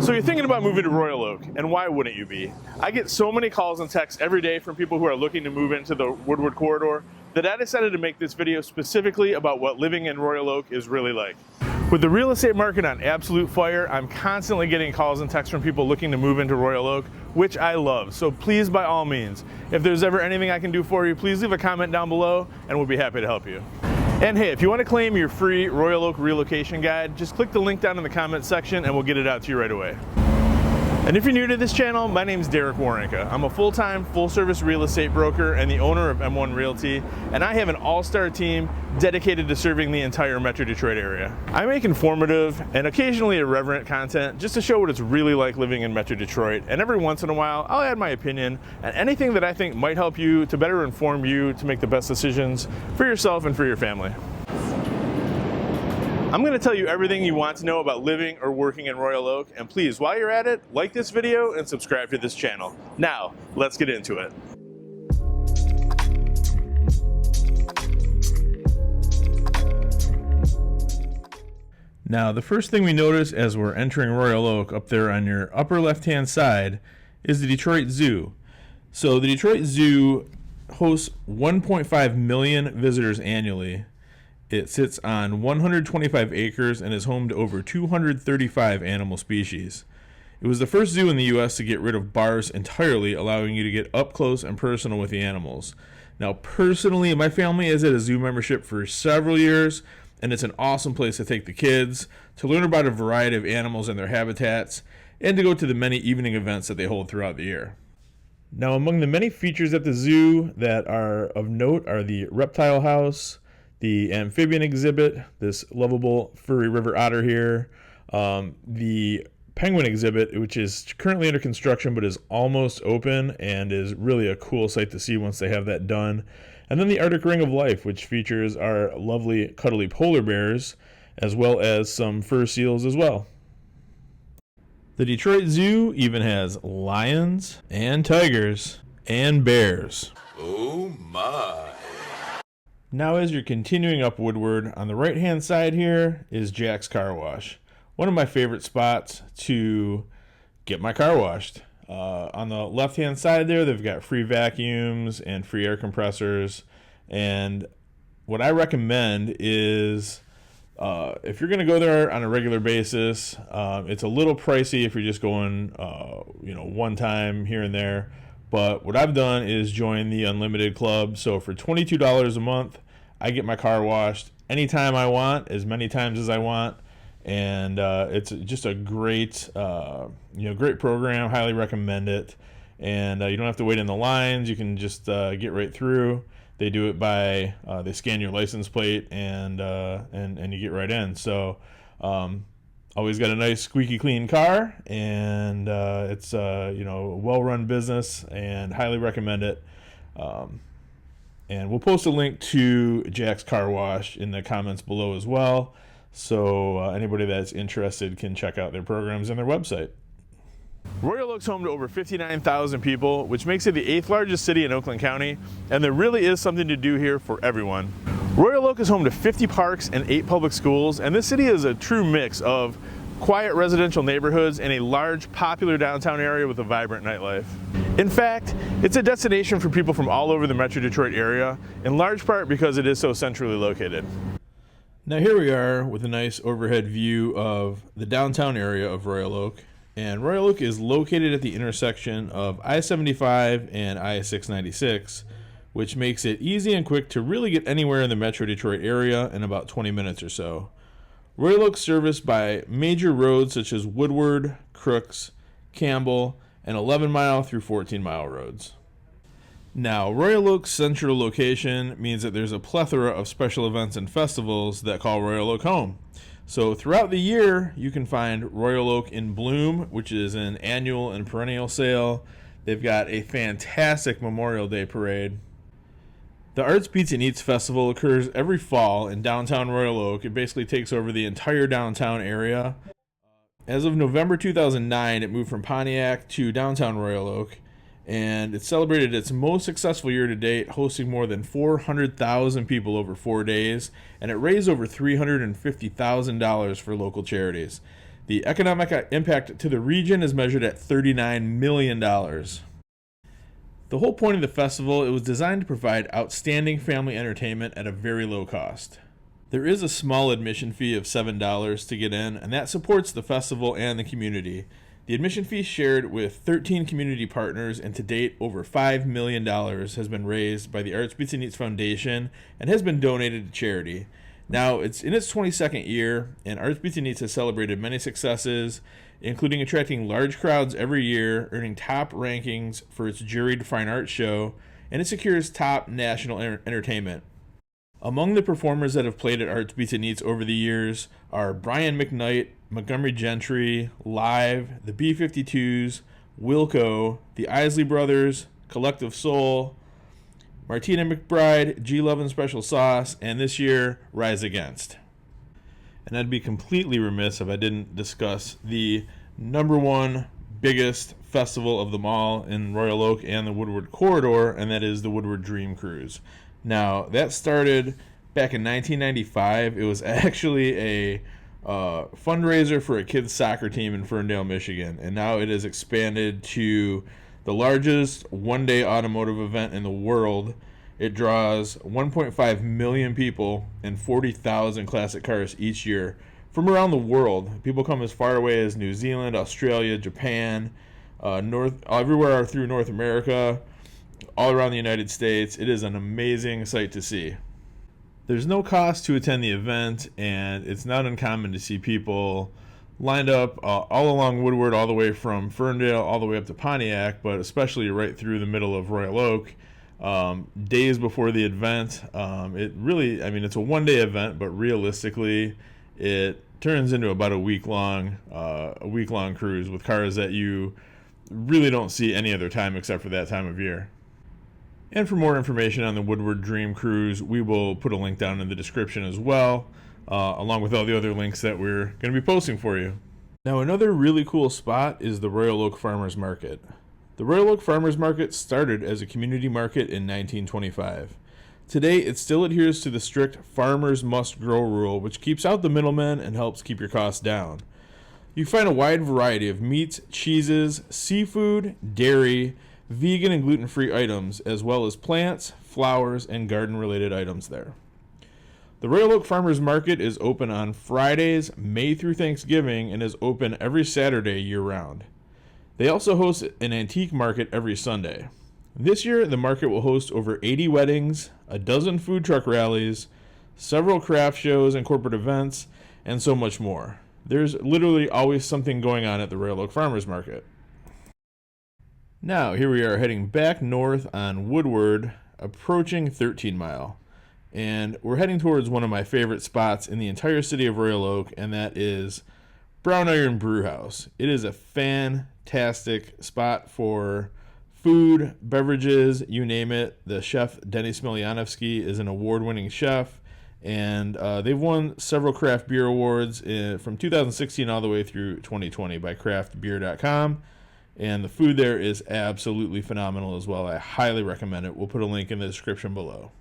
So you're thinking about moving to Royal Oak, and why wouldn't you be? I get so many calls and texts every day from people who are looking to move into the Woodward corridor that I decided to make this video specifically about what living in Royal Oak is really like. With the real estate market on absolute fire, I'm constantly getting calls and texts from people looking to move into Royal Oak, which I love. So please, by all means, if there's ever anything I can do for you, please leave a comment down below and we'll be happy to help you. And hey, if you want to claim your free Royal Oak relocation guide, just click the link down in the comments section and we'll get it out to you right away. And if you're new to this channel, my name's Werenka. I'm a full-time, full-service real estate broker and the owner of M1 Realty, and I have an all-star team dedicated to serving the entire Metro Detroit area. I make informative and occasionally irreverent content just to show what it's really like living in Metro Detroit, and every once in a while, I'll add my opinion and anything that I think might help you to better inform you to make the best decisions for yourself and for your family. I'm going to tell you everything you want to know about living or working in Royal Oak, and please, while you're at it, like this video and subscribe to this channel. Now, let's get into it. Now, the first thing we notice as we're entering Royal Oak up there on your upper left-hand side is the Detroit Zoo. So the Detroit Zoo hosts 1.5 million visitors annually. It sits on 125 acres and is home to over 235 animal species. It was the first zoo in the U.S. to get rid of bars entirely, allowing you to get up close and personal with the animals. Now, personally, my family has had a zoo membership for several years, and it's an awesome place to take the kids, to learn about a variety of animals and their habitats, and to go to the many evening events that they hold throughout the year. Now, among the many features at the zoo that are of note are the reptile house, the amphibian exhibit, this lovable furry river otter here, the penguin exhibit, which is currently under construction but is almost open and is really a cool sight to see once they have that done, and then the Arctic Ring of Life, which features our lovely cuddly polar bears, as well as some fur seals as well. The Detroit Zoo even has lions and tigers and bears. Oh my. Now as you're continuing up Woodward, on the right hand side here is Jack's Car Wash. One of my favorite spots to get my car washed. On the left hand side there, they've got free vacuums and free air compressors. And what I recommend is if you're going to go there on a regular basis, it's a little pricey if you're just going one time here and there. But what I've done is join the Unlimited Club. So for $22 a month, I get my car washed anytime I want, as many times as I want. And it's just a great, great program. Highly recommend it. And you don't have to wait in the lines. You can just get right through. They do it by they scan your license plate and you get right in. So always got a nice squeaky clean car, and it's a well-run business, and highly recommend it. And we'll post a link to Jack's Car Wash in the comments below as well, so anybody that's interested can check out their programs and their website. Royal Oak's home to over 59,000 people, which makes it the 8th largest city in Oakland County, and there really is something to do here for everyone. Royal Oak is home to 50 parks and 8 public schools, and this city is a true mix of quiet residential neighborhoods and a large, popular downtown area with a vibrant nightlife. In fact, it's a destination for people from all over the Metro Detroit area, in large part because it is so centrally located. Now here we are with a nice overhead view of the downtown area of Royal Oak. And Royal Oak is located at the intersection of I-75 and I-696, which makes it easy and quick to really get anywhere in the Metro Detroit area in about 20 minutes or so. Royal Oak is serviced by major roads such as Woodward, Crooks, Campbell, and 11-mile through 14-mile roads. Now, Royal Oak's central location means that there's a plethora of special events and festivals that call Royal Oak home. So throughout the year, you can find Royal Oak in Bloom, which is an annual and perennial sale. They've got a fantastic Memorial Day parade. The Arts Beats and Eats Festival occurs every fall in downtown Royal Oak. It basically takes over the entire downtown area. As of November 2009, it moved from Pontiac to downtown Royal Oak, and it celebrated its most successful year to date, hosting more than 400,000 people over 4 days, and it raised over $350,000 for local charities. The economic impact to the region is measured at $39 million. The whole point of the festival, it was designed to provide outstanding family entertainment at a very low cost. There is a small admission fee of $7 to get in, and that supports the festival and the community. The admission fee is shared with 13 community partners, and to date, over $5 million has been raised by the Arts Beats and Eats Foundation and has been donated to charity. Now, it's in its 22nd year, and Arts Beats and Eats has celebrated many successes, including attracting large crowds every year, earning top rankings for its juried fine arts show, and it secures top national entertainment. Among the performers that have played at Arts Beats and Eats over the years are Brian McKnight, Montgomery Gentry, Live, the B-52s, Wilco, the Isley Brothers, Collective Soul, Martina McBride, G Love and Special Sauce, and this year, Rise Against. And I'd be completely remiss if I didn't discuss the number one biggest festival of them all in Royal Oak and the Woodward corridor, and that is the Woodward Dream Cruise. Now, that started back in 1995. It was actually a fundraiser for a kids' soccer team in Ferndale, Michigan, and now it has expanded to the largest one-day automotive event in the world. It draws 1.5 million people and 40,000 classic cars each year from around the world. People come as far away as New Zealand, Australia, Japan, everywhere through North America, all around the United States. It is an amazing sight to see. There's no cost to attend the event, and it's not uncommon to see people lined up all along Woodward, all the way from Ferndale all the way up to Pontiac, but especially right through the middle of Royal Oak. Days before the event, it's a one-day event, but realistically, it turns into about a week-long cruise with cars that you really don't see any other time except for that time of year. And for more information on the Woodward Dream Cruise, we will put a link down in the description as well, along with all the other links that we're going to be posting for you. Now, another really cool spot is the Royal Oak Farmers Market. The Royal Oak Farmers Market started as a community market in 1925. Today, it still adheres to the strict farmers must grow rule, which keeps out the middlemen and helps keep your costs down. You find a wide variety of meats, cheeses, seafood, dairy, vegan and gluten-free items, as well as plants, flowers, and garden-related items there. The Royal Oak Farmers Market is open on Fridays, May through Thanksgiving, and is open every Saturday year-round. They also host an antique market every Sunday. This year, the market will host over 80 weddings, a dozen food truck rallies, several craft shows and corporate events, and so much more. There's literally always something going on at the Royal Oak Farmers Market. Now, here we are heading back north on Woodward, approaching 13 Mile. And we're heading towards one of my favorite spots in the entire city of Royal Oak, and that is Brown Iron Brew House. It is a fantastic spot for food, beverages, you name it. The chef, Denny Smilyanovsky, is an award-winning chef, and they've won several craft beer awards from 2016 all the way through 2020 by craftbeer.com. And the food there is absolutely phenomenal as well. I highly recommend it. We'll put a link in the description below.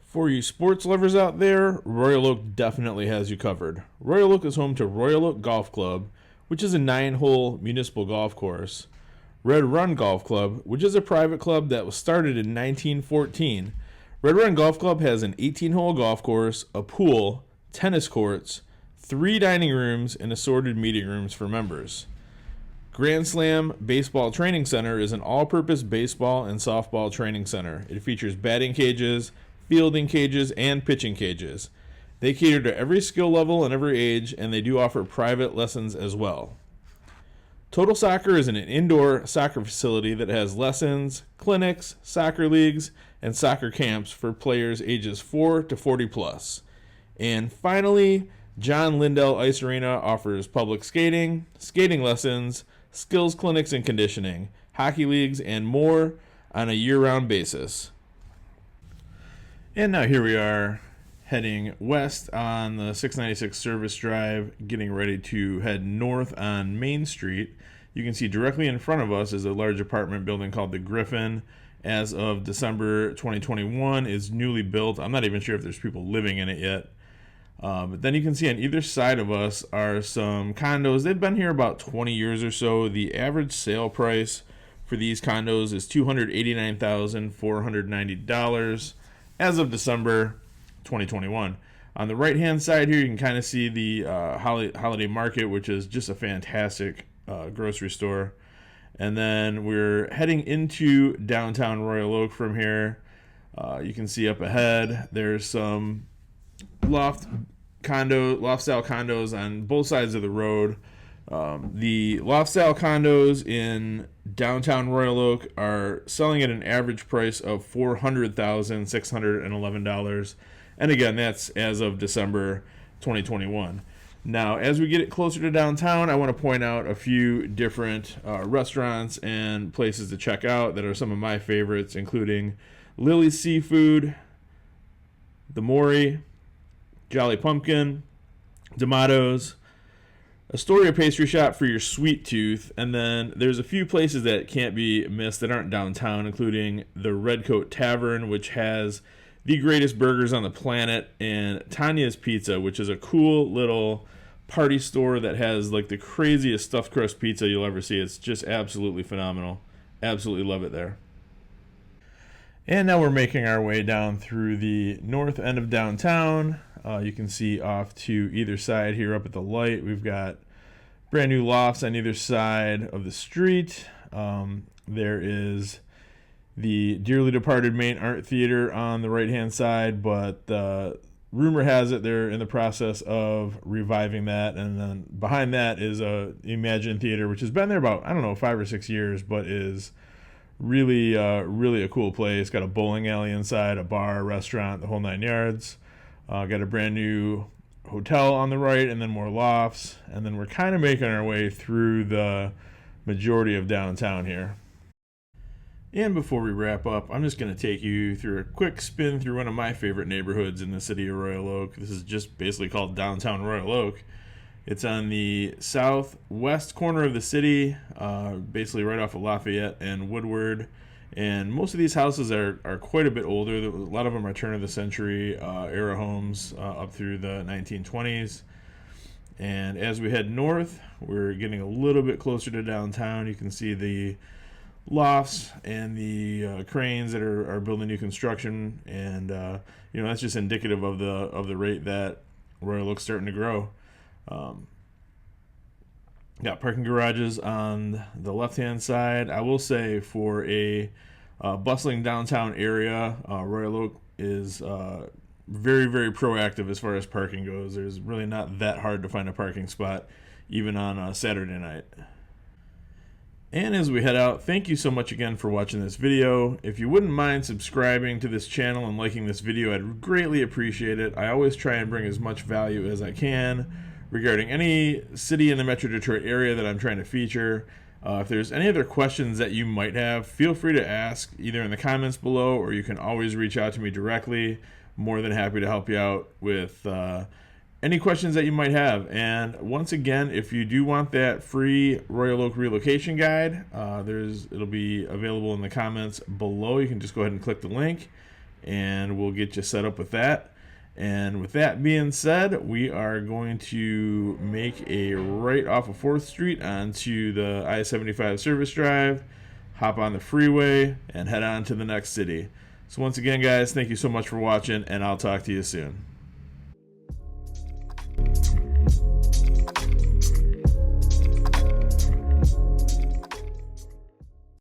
For you sports lovers out there, Royal Oak definitely has you covered. Royal Oak is home to Royal Oak Golf Club, which is a 9-hole municipal golf course. Red Run Golf Club, which is a private club that was started in 1914. Red Run Golf Club has an 18-hole golf course, a pool, tennis courts, 3 dining rooms, and assorted meeting rooms for members. Grand Slam Baseball Training Center is an all-purpose baseball and softball training center. It features batting cages, fielding cages, and pitching cages. They cater to every skill level and every age, and they do offer private lessons as well. Total Soccer is an indoor soccer facility that has lessons, clinics, soccer leagues, and soccer camps for players ages 4 to 40 plus. And finally, John Lindell Ice Arena offers public skating, skating lessons, skills clinics and conditioning, hockey leagues, and more on a year-round basis. And now here we are heading west on the 696 Service Drive, getting ready to head north on Main Street. You can see directly in front of us is a large apartment building called the Griffin. As of December 2021, is newly built. I'm not even sure if there's people living in it yet. But then you can see on either side of us are some condos. They've been here about 20 years or so. The average sale price for these condos is $289,490 as of December 2021. On the right-hand side here, you can kind of see the Holiday Market, which is just a fantastic grocery store. And then we're heading into downtown Royal Oak from here. You can see up ahead, there's some loft-style condos on both sides of the road. The loft-style condos in downtown Royal Oak are selling at an average price of $400,611. And again, that's as of December 2021. Now, as we get it closer to downtown, I want to point out a few different restaurants and places to check out that are some of my favorites, including Lily's Seafood, The Mori, Jolly Pumpkin, D'Amato's, Astoria Pastry Shop for your sweet tooth, and then there's a few places that can't be missed that aren't downtown, including the Redcoat Tavern, which has the greatest burgers on the planet, and Tanya's Pizza, which is a cool little party store that has like the craziest stuffed crust pizza you'll ever see. It's just absolutely phenomenal. Absolutely love it there. And now we're making our way down through the north end of downtown. You can see off to either side here up at the light, we've got brand new lofts on either side of the street. There is the dearly departed Main Art Theater on the right-hand side, but rumor has it they're in the process of reviving that. And then behind that is a Imagine Theater, which has been there about, 5 or 6 years, but is really a cool place. Got a bowling alley inside, a bar, a restaurant, the whole 9 yards. Got a brand new hotel on the right, and then more lofts. And then we're kind of making our way through the majority of downtown here. And before we wrap up, I'm just going to take you through a quick spin through one of my favorite neighborhoods in the city of Royal Oak. This is just basically called downtown Royal Oak. It's on the southwest corner of the city, basically right off of Lafayette and Woodward. And most of these houses are quite a bit older. A lot of them are turn-of-the-century era homes up through the 1920s. And as we head north, we're getting a little bit closer to downtown. You can see the lofts and the cranes that are building new construction, and that's just indicative of the rate that Royal Oak's starting to grow. Got parking garages on the left-hand side. I will say for a bustling downtown area, Royal Oak is very, very proactive as far as parking goes. There's really not that hard to find a parking spot, even on a Saturday night. And as we head out, thank you so much again for watching this video. If you wouldn't mind subscribing to this channel and liking this video, I'd greatly appreciate it. I always try and bring as much value as I can regarding any city in the Metro Detroit area that I'm trying to feature. If there's any other questions that you might have, feel free to ask either in the comments below, or you can always reach out to me directly. More than happy to help you out with any questions that you might have. And once again, if you do want that free Royal Oak relocation guide, it'll be available in the comments below. You can just go ahead and click the link and we'll get you set up with that. And with that being said, we are going to make a right off of 4th Street onto the I-75 service drive, hop on the freeway, and head on to the next city. So once again, guys, thank you so much for watching, and I'll talk to you soon.